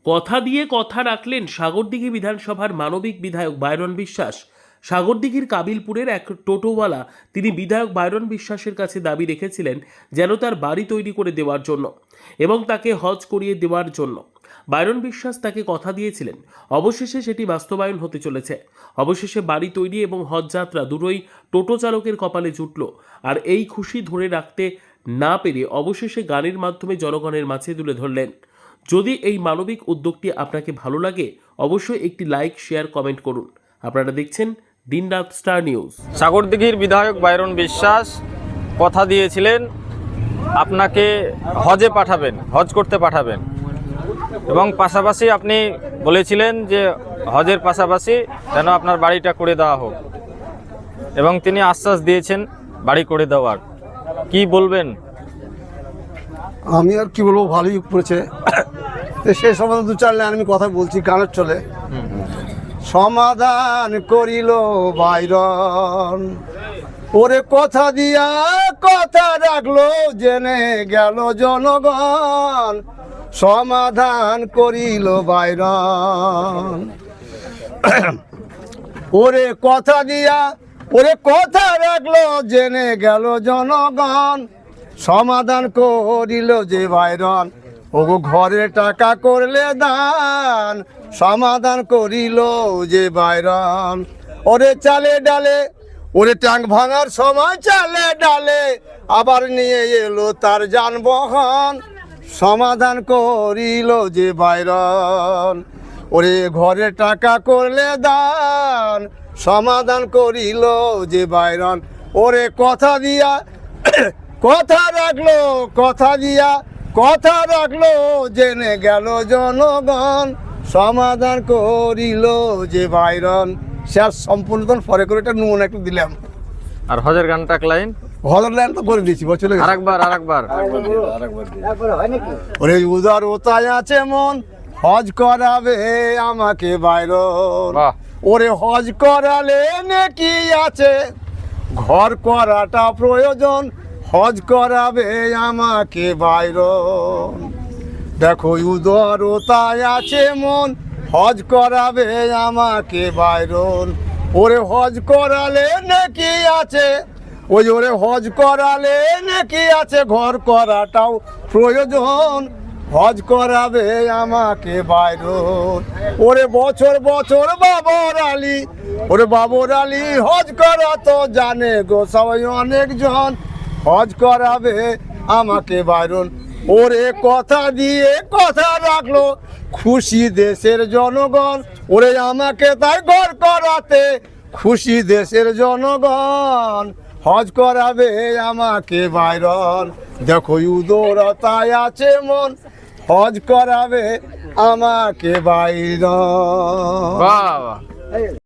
কথা দিয়ে কথা রাখলেন সাগরদিঘি বিধানসভার মানবিক বিধায়ক বাইরন বিশ্বাস। সাগরদিঘির কাবিলপুরের এক টোটোওয়ালা তিনি বিধায়ক বাইরন বিশ্বাসের কাছে দাবি রেখেছিলেন যেন তার বাড়ি তৈরি করে দেওয়ার জন্য এবং তাকে হজ করিয়ে দেওয়ার জন্য। বাইরন বিশ্বাস তাকে কথা দিয়েছিলেন, অবশেষে সেটি বাস্তবায়ন হতে চলেছে। অবশেষে বাড়ি তৈরি এবং হজ যাত্রা দুটোই টোটো চালকের কপালে জুটল। আর এই খুশি ধরে রাখতে না পেরে অবশেষে গানের মাধ্যমে জনগণের মাঝে তুলে ধরলেন। যদি এই মানবিক উদ্যোগটি আপনাকে ভালো লাগে অবশ্যই একটি লাইক, শেয়ার, কমেন্ট করুন। আপনারা দেখছেন দিনরাত স্টার নিউজ। সাগরদিঘির বিধায়ক বাইরন বিশ্বাস কথা দিয়েছিলেন আপনাকে হজে পাঠাবেন, হজ করতে পাঠাবেন, এবং পাশাপাশি আপনি বলেছিলেন যে হজের পাশাপাশি যেন আপনার বাড়িটা করে দেওয়া হোক, এবং তিনি আশ্বাস দিয়েছেন বাড়ি করে দেওয়ার। কি বলবেন? আমি আর কি বলবো, ভালোই করেছে। সেই সম্বন্ধে দু চার লাইন আমি কথা বলছি, গানের চলে। সমাধান করিল বাইরন, ওরে কথা দিয়া কথা রাখলো, জেনে গেল জনগণ। সমাধান করিল বাইরন, ওরে কথা দিয়া ওরে কথা রাখলো, জেনে গেল জনগণ। সমাধান করিল যে বাইরন, ওগো ঘরে টাকা করলে দান। সমাধান করিল যে বাইরন, ওরে চালে ডালে, ওরে ট্যাঙ্ক ভাঙার সময় চালে ডালে আবার নিয়ে এলো তার যানবাহন। সমাধান করিল যে বাইরন, ওরে ঘরে টাকা করলে দান। সমাধান করিল যে বাইরন, ওরে কথা দিয়া কথা রাখলো, কথা দিয়া কথা রাখলো, জেনে গেল জনগণ। সমাধান করিল যে বাইরন। শেষ সম্পূর্ণ পরে করে এটা নুন একটু দিলাম। আর হজের গানটা এক লাইন, হজের লাইন তো করে দিয়েছি, চলে গেছে। আরেকবার ওরে উদার ওতায় আছে মন, হজ করাবে আমাকে বাইরন। ওরে হজ করালে নাকি আছে, ঘর করাটা প্রয়োজন। হজ করাবে আমাকে বাইরন। দেখো উদারতায় আছে মন, হজ করাবে আমাকে বাইরন। ওরে হজ করালে নাকি আছে, ওই ওরে হজ করালে নাকি আছে, ঘর করাটাও প্রয়োজন। হজ করাবে আমাকে বাইরন। ওরে বছর বছর বাবর আলী, ওরে বাবর আলী হজ করা তো জানে গো সবাই অনেকজন। হজ করাবে আমাকে বাইরন, ওরে কথা দিয়ে কথা রাখলো, খুশি দেশের জনগণ। ওরে আমাকে তাই ঘর করাতে খুশি দেশের জনগণ। হজ করাবে আমাকে বাইরন। দেখো উদারতায় আছে মন, হজ করাবে আমাকে বাইরন। বাহ।